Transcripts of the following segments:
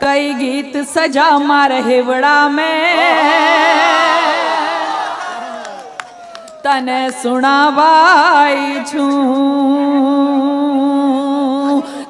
कई गीत सजा मारे हेवड़ा में तने सुनावाई छू।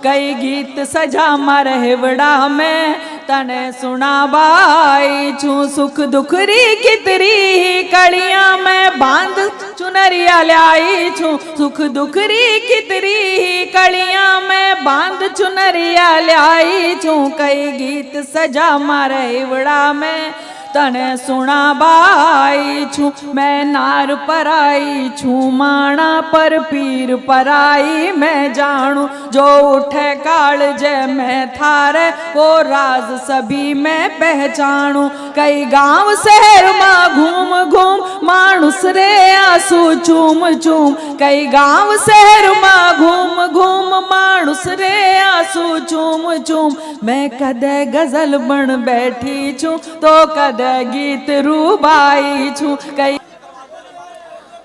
कई गीत सजा मारे हेवड़ा में तने सुनावाई छू। सुख दुख री कितरी कड़ियां में बांध चुनरिया लाई छू। सुख दुख री कितरी कड़ियां में बांध चुनरिया लाई छू। कई गीत सजा मारे हेवड़ा में तने सुनाबाई छू। मैं नार पर आई छू माणा पर पीर पर आई मैं जानू। जो उठे काल जय मैं थारे वो राज सभी मैं पहचानू। कई गांव शहर में घूम घूम मानुस रे आंसू चूम चूम। कई गांव शहर में घूम घूम मानुस रे आंसू चूम चूम। मैं कदे गजल बन बैठी छू तो कदे गीत रूबाई छू। कई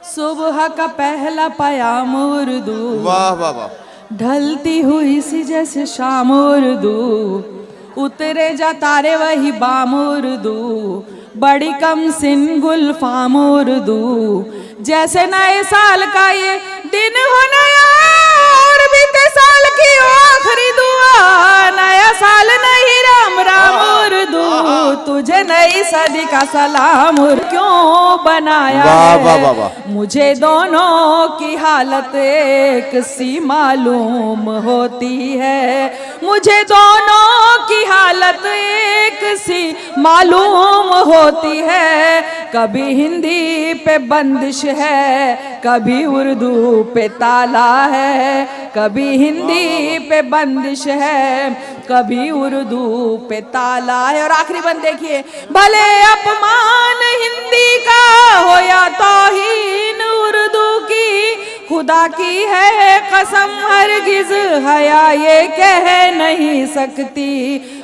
सुबह का पहला पयाम उर्दू वाह वाह वाह। ढलती हुई सी जैसे शाम उर्दू। उतरे जा तारे वही बाम उर्दू। बड़ी कम सिन गुलफाम उर्दू। जैसे नए साल का ये दिन हो नया और बीते साल की आखिरी दुआ। नया साल नहीं राम राम उर्दू। तुझे नई सदी का सलाम क्यों बनाया वाह वाह वाह है। वाह। मुझे दोनों की हालत एक सी मालूम होती है। मुझे दोनों की हालत एक सी मालूम होती है। कभी हिंदी पे बंदिश है कभी उर्दू पे ताला है। कभी हिंदी पे बंदिश है कभी उर्दू पे ताला है। और आखिरी बंद देखिए। भले अपमान हिंदी का हो या तौहीन उर्दू की खुदा की है कसम हरगिज हया ये कह नहीं सकती।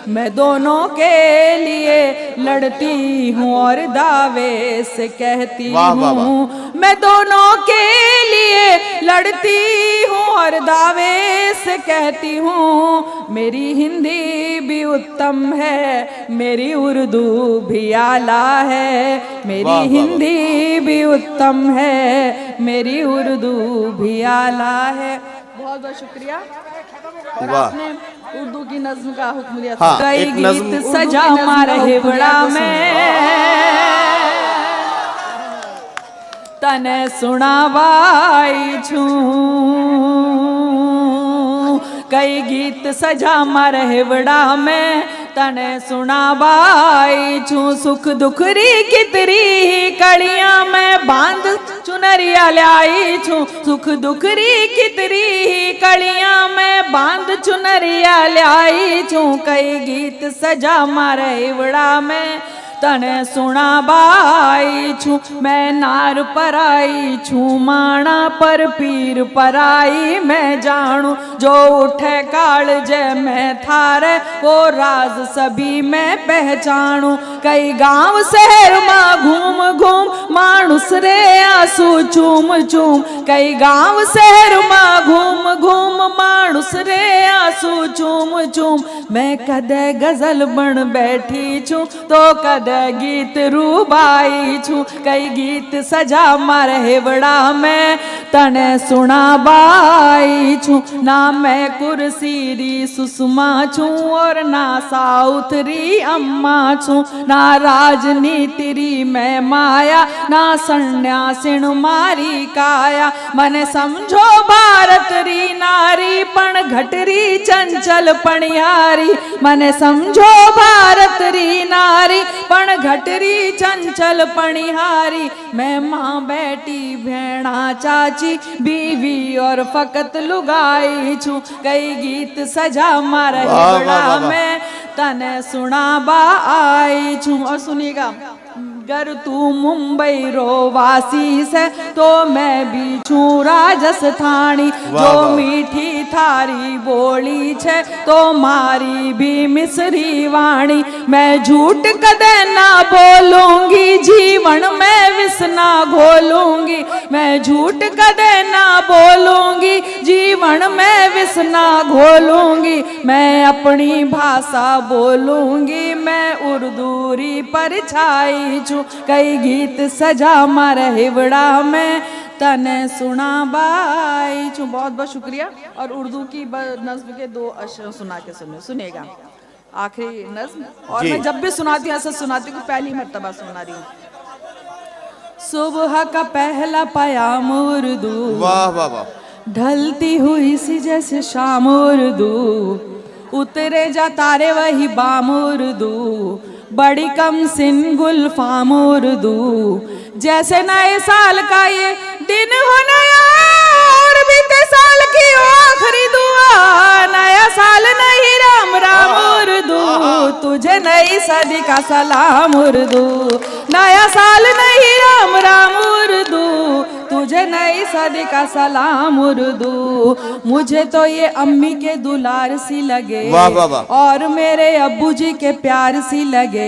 मैं दोनों के लिए लड़ती हूँ और दावे से कहती हूँ। मैं दोनों के लिए लड़ती हूँ और दावे से कहती हूँ। मेरी हिंदी भी उत्तम है मेरी उर्दू भी आला है। मेरी हिंदी भी उत्तम है मेरी उर्दू भी आला है। बहुत बहुत शुक्रिया। और आपने उर्दू की नज्म का हुक्म दिया। हाँ, कई गीत सजा मारे हेवड़ा में तने सुनावाई छू। कई गीत सजा मारे हेवड़ा में तने सुनावाई छू। सुख दुख री कितरी कड़ियां में बांध चुनरिया लाई छू। सुख दुख री कितरी कड़ियां में बांध चुनरिया लाई छू। कई गीत सजा मारे हेवड़ा में तने सुनाबाई छू। मैं नार पर आई छू माणा पर पीर पर आई मैं जानू। जो उठे काल जय मैं थारे वो राज सभी मैं पहचानू। कई गांव शहर में घूम घूम मानुस रे आंसू चूम चूम। कई गांव शहर में घूम घूम मानुस रे आंसू चूम चूम। मैं कदे गजल बन बैठी छू तो कदे गीत रूबाई छू। कई गीत सजा मारे हेवड़ा में तने सुनाबाई छू। ना मैं कुर्सी री सुषमा छू और ना साउथ री अम्मा छू। ना राजनीति री मैं माया ना सन्यासिन मारी काया। मने समझो भारत री नारी पण घटरी चंचल पणियारी। मने समझो भारत री नारी पण घटरी चंचल पणिहारी। मैं माँ बेटी भेणा चाची बीवी और फकत लुगाई छू। कई गीत सजा मारे हेवड़ा में तने सुनाबा आई छू। और सुनिएगा गर तू मुंबई रो वासी से तो मैं भी छू राजस्थानी। जो मीठी थारी बोली छे तो मारी भी मिसरी वाणी। मैं झूठ कदे ना बोलूंगी जीवन में विष ना घोलूंगी। मैं झूठ कदे ना बोलूंगी जीवन में विष ना घोलूंगी। मैं अपनी भाषा बोलूंगी मैं उर्दूरी पर छाई छू। कई गीत सजा मार हिवड़ा में तने सुना बाई छू। बहुत बहुत शुक्रिया। और उर्दू की नज्म के 2 अशर सुना के सुनेगा आखिरी नज्म। और मैं जब भी सुनाती हूँ ऐसा सुनाती हूँ, पहली मर्तबा सुना रही हूँ। सुबह का पहला पयाम उर्दू, वाह वाह वाह, ढलती हुई सी जैसे शाम उर्दू, उतरे जा तारे वही बाम उर्दू, बड़ी कम सिन गुलफाम उर्दू। जैसे नए साल का ये दिन हो नया और बीते साल की हो आखिरी दुआ। नया साल नहीं राम राम उर्दू, तुझे नई सदी का सलाम उर्दू। नया साल नहीं राम राम उर्दू, तुझे नई सदी का सलाम उर्दू। मुझे तो ये अम्मी के दुलार सी लगे, वाह वाह वाह, और मेरे अब्बू जी के प्यार सी लगे।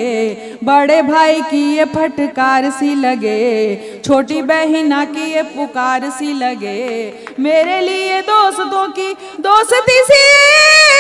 बड़े भाई की ये फटकार सी लगे, छोटी बहना की ये पुकार सी लगे। मेरे लिए दोस्तों की दोस्ती सी,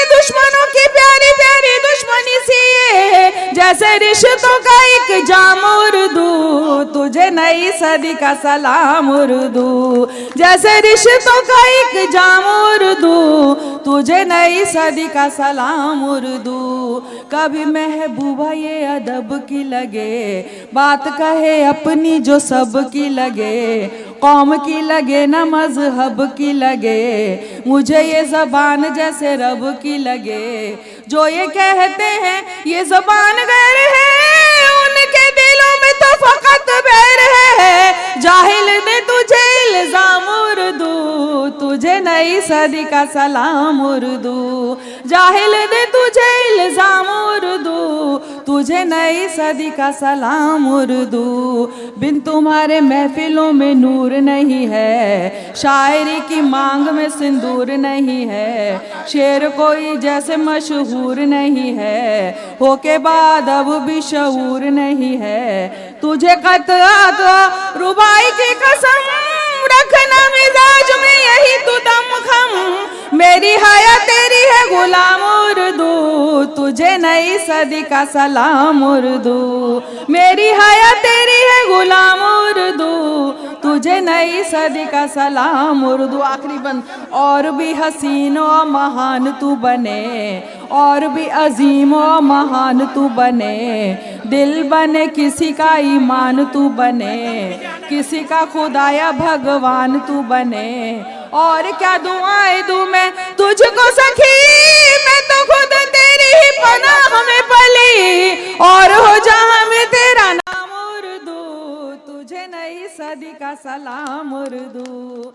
दुश्मनों की प्यारी प्यारी दुश्मनी सी। जैसे रिश्तों का एक जाम उर्दू, तुझे नई सदी का सलाम उर्दू। जैसे रिश्तों का एक जाम उर्दू, तुझे नई सदी का सलाम उर्दू। कभी महबूबा ये अदब की लगे, बात कहे अपनी जो सब की लगे। कौम की लगे न मजहब की लगे, मुझे ये जबान जैसे रब की लगे। जो ये कहते हैं ये जबान गैर है, उनके दिलों में तो फकत बैर है। जाहिल ने तुझे इल्जाम उर्दू, तुझे नई सदी का सलाम उर्दू। जाहिल ने तुझे इल्जाम उर्दू, तुझे नई सदी का सलाम उर्दू। बिन तुम्हारे महफिलों में नूर नहीं है, शायरी की मांग में सिंदूर नहीं है। शेर कोई जैसे मशहूर नहीं है, होके बाद अब भी शऊर नहीं है। तुझे कतरात रुबाई की कसम, रखना मिजाज में यही तू दम खम। मेरी हया तेरी है गुलाम उर्दू, तुझे नई सदी का सलाम उर्दू। मेरी हया तेरी है गुलाम उर्दू, तुझे नई सदी का सलाम उर्दू। आखिरी बंद। और भी हसीन और महान तू बने, और भी अजीम और महान तू बने। दिल बने किसी का ईमान तू बने, किसी का खुदाया भगवान तू बने। और क्या दुआएं दूं मैं तुझको सखी, मैं तो खुद तेरी ही पनाह में पली। और हो जहां में तेरा नाम उर्दू, तुझे नई सदी का सलाम उर्दू।